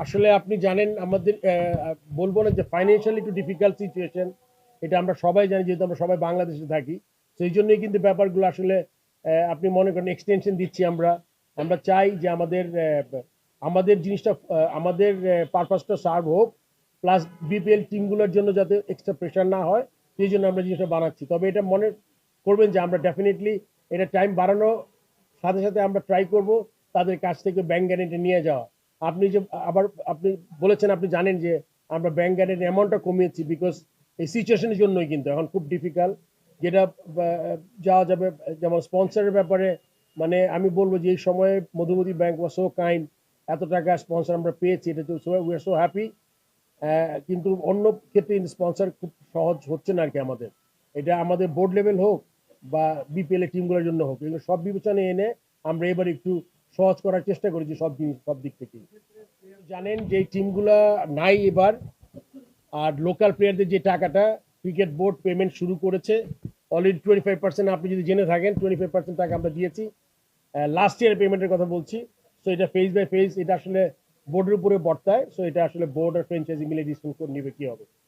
আসলে আপনি জানেন আমাদের বলবো না যে ফাইন্যান্সিয়ালি একটু ডিফিকাল্ট সিচুয়েশন, এটা আমরা সবাই জানি যেহেতু আমরা সবাই বাংলাদেশে থাকি। সেই জন্যই কিন্তু ব্যাপারগুলো আসলে আপনি মনে করেন এক্সটেনশন দিচ্ছি আমরা। আমরা চাই যে আমাদের জিনিসটা আমাদের পারপাসটা সার্ভ হোক, প্লাস বিপিএল টিমগুলোর জন্য যাতে এক্সট্রা প্রেশার না হয়, সেই জন্য আমরা জিনিসটা বানাচ্ছি। তবে এটা মনে করবেন যে আমরা ডেফিনেটলি এটা টাইম বাড়ানো সাথে সাথে আমরা ট্রাই করব তাদের কাছ থেকে ব্যাংক গ্যারেন্টি নিয়ে যাওয়া। আপনি যে আবার আপনি বলেছেন আপনি জানেন যে আমরা ব্যাংক গ্যারেন্টি অ্যামাউন্টটা কমিয়েছি বিকজ এই সিচুয়েশনের জন্যই কিন্তু এখন খুব ডিফিকাল্ট যেটা যাওয়া যাবে। যেমন স্পন্সরের ব্যাপারে মানে আমি বলবো যে এই সময়ে Madhumati bank was so kind, এত টাকা স্পন্সর আমরা পেয়েছি, এটা তো উই আর সো হ্যাপি। কিন্তু অন্য ক্ষেত্রে স্পন্সর খুব সহজ হচ্ছে না আর কি আমাদের। এটা আমাদের বোর্ড লেভেল হোক বা বিপিএল এর টিমগুলোর জন্য হোক, এগুলো সব বিবেচনায় এনে আমরা এবার একটু সহজ করার চেষ্টা করেছি সব জিনিস সব দিক থেকে। জানেন যে টিমগুলা নাই এবার, আর লোকাল প্লেয়ারদের যে টাকাটা ক্রিকেট বোর্ড পেমেন্ট শুরু করেছে অলরেডি 25%। আপনি যদি জেনে থাকেন 25% টাকা আমরা দিয়েছি লাস্ট ইয়ার পেমেন্টের কথা বলছি। সো এটা ফেজ বাই ফেজ, এটা আসলে বোর্ডের উপরে বর্তায়। সো এটা আসলে বোর্ড আর ফ্র্যাঞ্চাইজি মিলে ডিসকাস করে নিবে কি হবে।